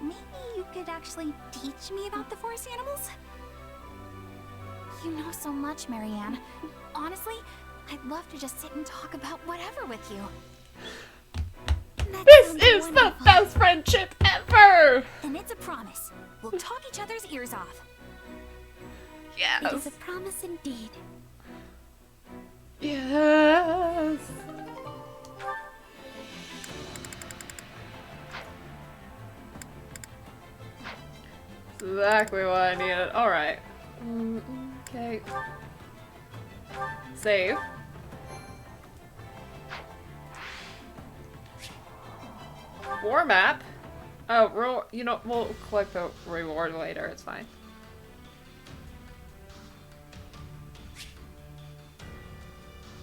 maybe you could actually teach me about the forest animals? You know so much, Marianne. Honestly, I'd love to just sit and talk about whatever with you. This is the best friendship ever! Then it's a promise. We'll talk each other's ears off. Yes. It is a promise indeed. Yes. Exactly what I needed. Alright. Okay. Save. War map? Oh, you know, we'll collect the reward later, it's fine.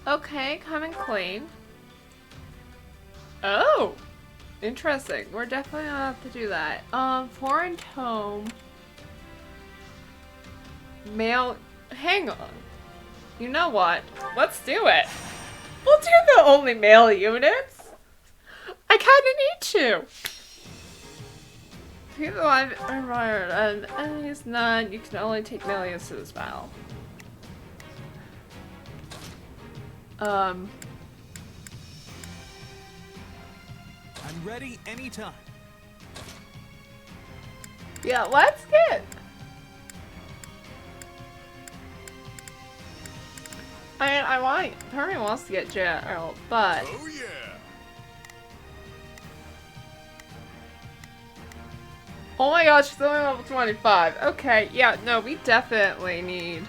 Okay, coming clean. Oh! Interesting. We're definitely gonna have to do that. Foreign tome. Mail. Hang on. You know what? Let's do it. We'll do the only mail units. I kinda need to. People I've environed and he's none. You can only take mail units to this battle. I'm ready anytime. Yeah, let's get. I want. Part of me wants to get Jeralt, but. Oh yeah. Oh my gosh, she's only level 25. Okay, yeah, no, we definitely need.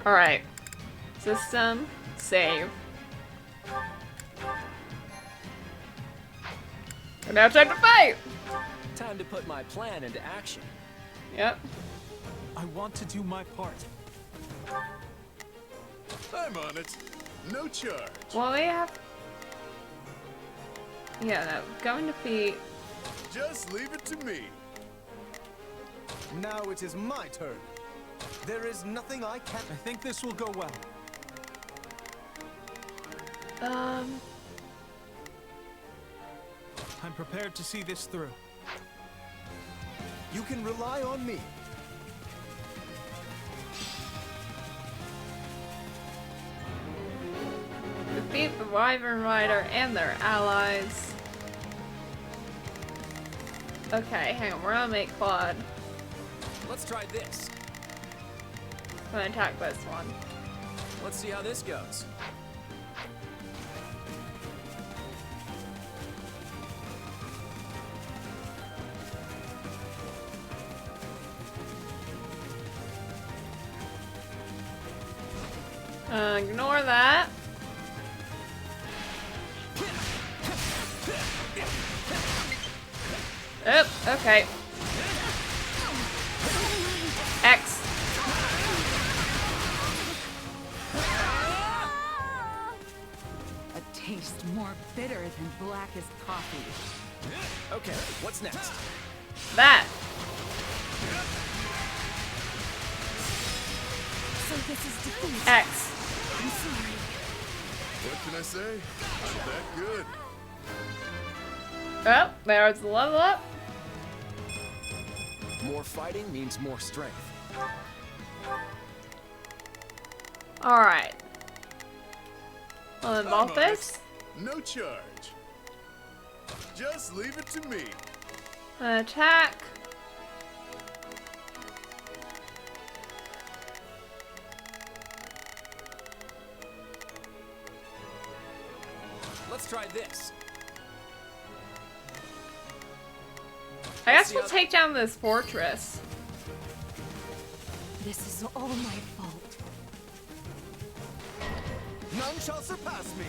Alright. System. Save. And now time to fight! Time to put my plan into action. Yep. I want to do my part. I'm on it. No charge. Well, we have. Yeah, no. Going to feet. Just leave it to me. Now it is my turn. There is nothing I can't. I think this will go well. I'm prepared to see this through. You can rely on me. Defeat the Wyvern Rider and their allies. Okay, hang on. We're gonna make Claude. Let's try this. I'm gonna attack this one. Let's see how this goes. Ignore that. Oh, okay. X. A taste more bitter than blackest coffee. Okay, what's next? That. So this is defeat. X. I'm sorry. What can I say? Not that good. Oh, there's the level up. More fighting means more strength. Alright. We'll I'm involve on this. it. No charge. Just leave it to me. Attack. Let's try this. I guess we'll take down this fortress. This is all my fault. None shall surpass me.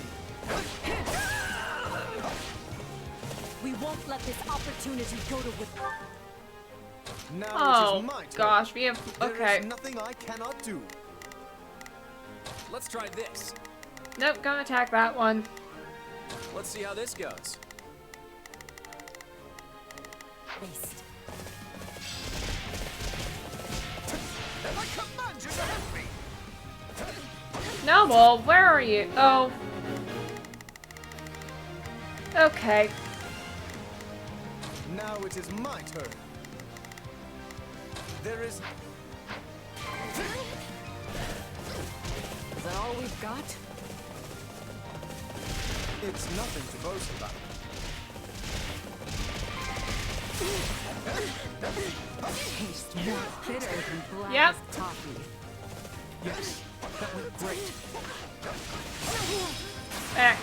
We won't let this opportunity go to waste. Now it Oh is my turn. gosh, we have. There Okay. is nothing I cannot do. Let's try this. Nope, gonna attack that one. Let's see how this goes. Waste. I command you to help me. Noble, where are you? Oh. Okay. Now it is my turn. There is. Is that all we've got? It's nothing to boast about. Taste more bitter than blackest Yep. coffee. Yes, that went great. X.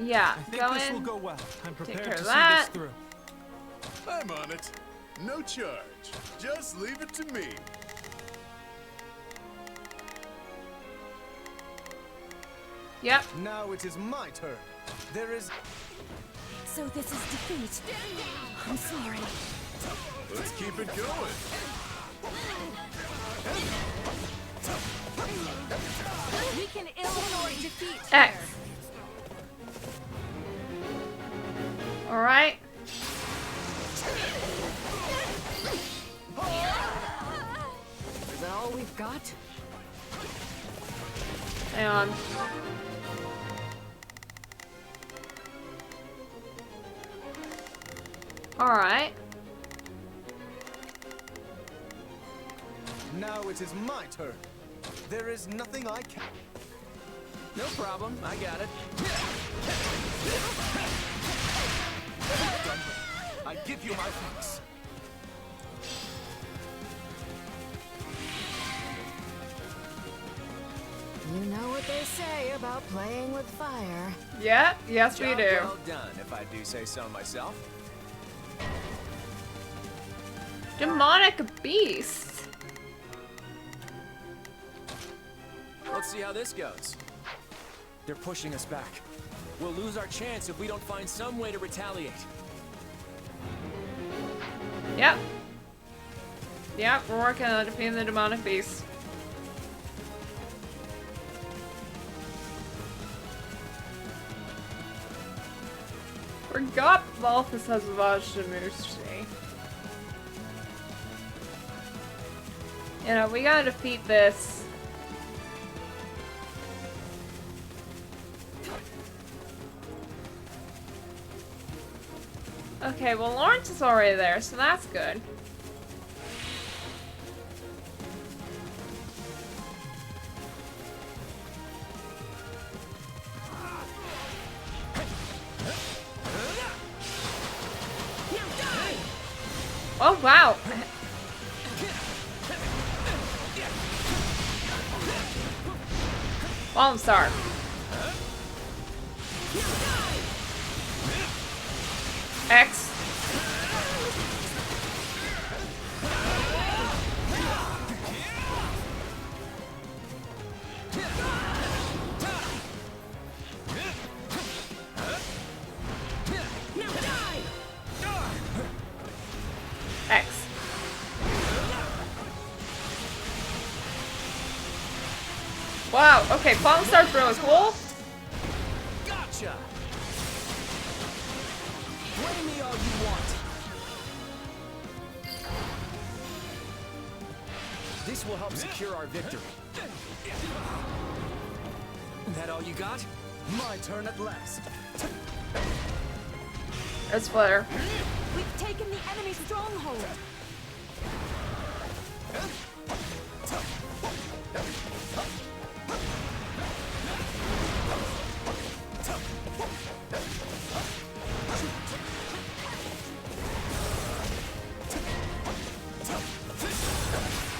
Yeah. I think Go this will in. go well. I'm Take prepared care to of see that. this through. I'm on it. No charge. Just leave it to me. Yep. Now it is my turn. There is... So this is defeat. I'm sorry. Let's keep it going. We can Illinois defeat X. here. Alright. Is that all we've got? Hang on. Alright. Now it is my turn. There is nothing I can... No problem, I got it. I give you my thanks. You know what they say about playing with fire. Yeah, yes we Job do. well done, if I do say so myself. Demonic beast. Let's see how this goes. They're pushing us back. We'll lose our chance if we don't find some way to retaliate. Yep. Yep, we're working on defeating the demonic beast. Forgot Balthus has Savage de Mercy. You know, we gotta defeat this. Okay, well Lawrence is already there, so that's good. Oh wow! Bomb star. X. X. Wow, okay, Fallen Star's really cool. Gotcha! Blame me all you want. This will help secure our victory. That all you got? My turn at last. It's Flutter. We've taken the enemy stronghold.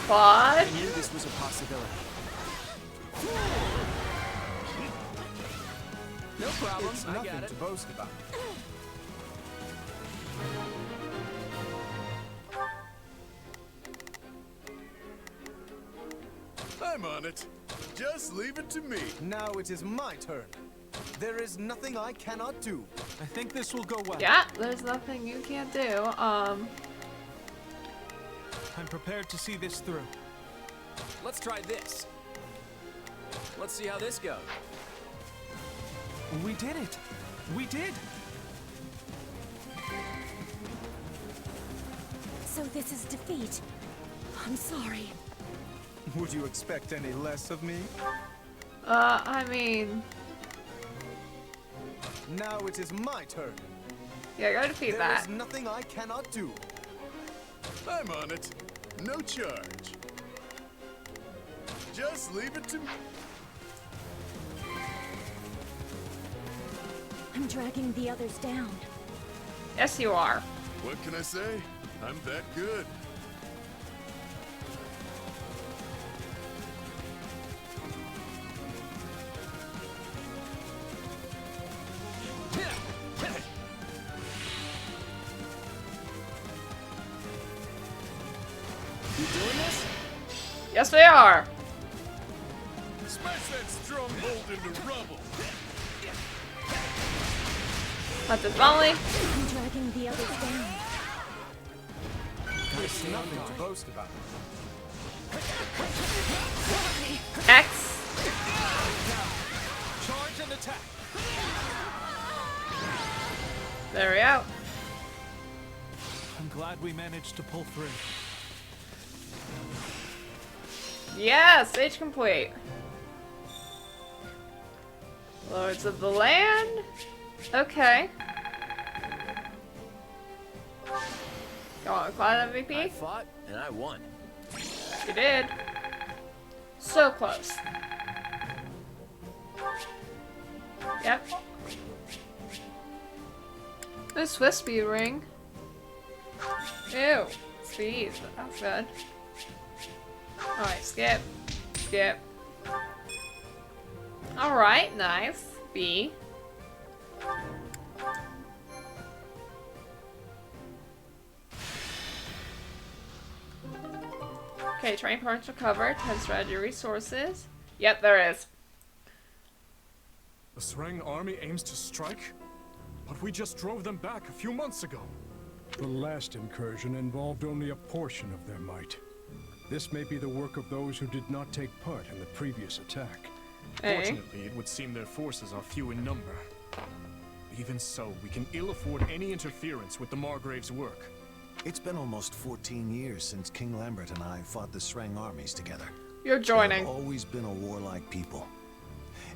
Quad. I knew this was a possibility. No problem, It's I nothing got it. to boast about. I'm on it. Just leave it to me. Now it is my turn. There is nothing I cannot do. I think this will go well. Yeah, there's nothing you can't do. I'm prepared to see this through. Let's try this. Let's see how this goes. We did it! We did! So this is defeat. I'm sorry. Would you expect any less of me? I mean, Now it is my turn. yeah, gotta defeat There that. is nothing I cannot do. I'm on it. No charge. Just leave it to me. I'm dragging the others down. Yes, you are. What can I say? I'm that good. You doing this? Yes, we are. Smash that stronghold into rubble. That's his volley. I'm dragging the others down. There's nothing to boast about. X. Charge and attack. There we go. I'm glad we managed to pull through. Yeah, stage complete. Lords of the Land. Okay. Go on, Cloud I MVP. fought and I won. You did. So close. Yep. The Swiss speed ring. Ew. Speed. That's good. Alright, skip. Skip. Alright, nice. B. Okay, train parts recovered. 10 strategy resources. Yep, there is. The Sreng army aims to strike? But we just drove them back a few months ago. The last incursion involved only a portion of their might. This may be the work of those who did not take part in the previous attack. Fortunately, it would seem their forces are few in number. Even so, we can ill afford any interference with the Margrave's work. It's been almost 14 years since King Lambert and I fought the Sreng armies together. You're joining. They've always been a warlike people.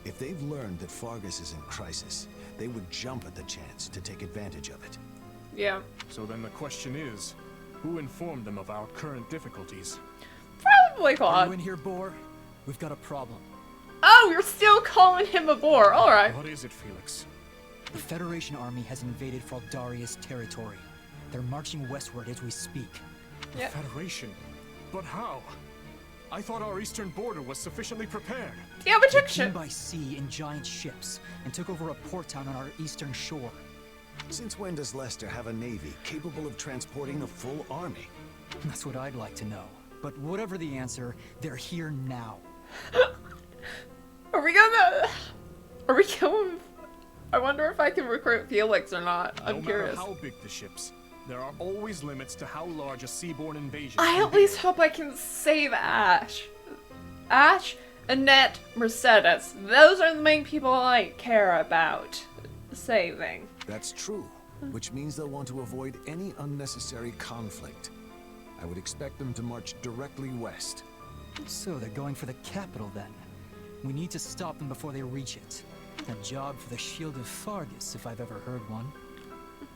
If they've learned that Fargus is in crisis, they would jump at the chance to take advantage of it. Yeah. So then the question is, who informed them of our current difficulties? Probably Are Claude. you in here, Boar? We've got a problem. Oh, you're still calling him a boar. Alright. What is it, Felix? The Federation army has invaded Fraldaria's territory. They're marching westward as we speak. The Federation? But how? I thought our eastern border was sufficiently prepared. Yeah, but They check came by sea in giant ships and took over a port town on our eastern shore. Since when does Leicester have a navy capable of transporting a full army? That's what I'd like to know. But whatever the answer, they're here now. Are we gonna... Are we going... I wonder if I can recruit Felix or not. I'm curious. No matter how big the ships, there are always limits to how large a seaborne invasion I can at be. least hope I can save Ash. Ash, Annette, Mercedes. Those are the main people I care about saving. That's true, which means they'll want to avoid any unnecessary conflict. I would expect them to march directly west. So they're going for the capital then. We need to stop them before they reach it. A job for the Shield of Fargus, if I've ever heard one.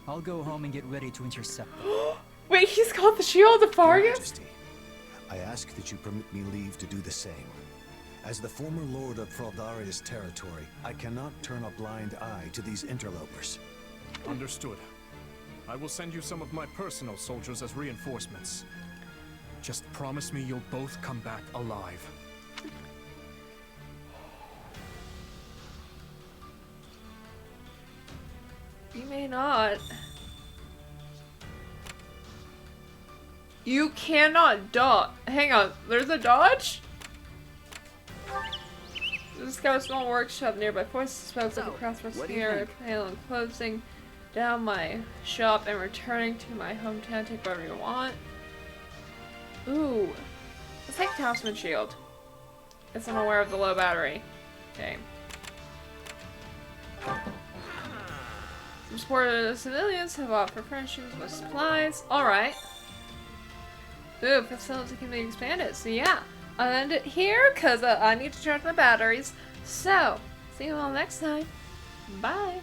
I'll go home and get ready to intercept them. Wait, he's called the Shield of Your Fargus? Majesty, I ask that you permit me leave to do the same. As the former lord of Fraldaria's territory, I cannot turn a blind eye to these interlopers. Understood. I will send you some of my personal soldiers as reinforcements. Just promise me you'll both come back alive. You may not. You cannot dodge. Hang on, there's a dodge? Discover a small workshop nearby. Force spokes of the craftsman's here. Plan on closing down my shop and returning to my hometown. Take whatever you want. Ooh. Let's take Talisman Shield. It's unaware of the low battery. Okay. Some supported civilians have offered furnishings with supplies. Alright. Ooh, facility can be expanded. So yeah, I'll end it here because I need to charge my batteries. So, see you all next time. Bye.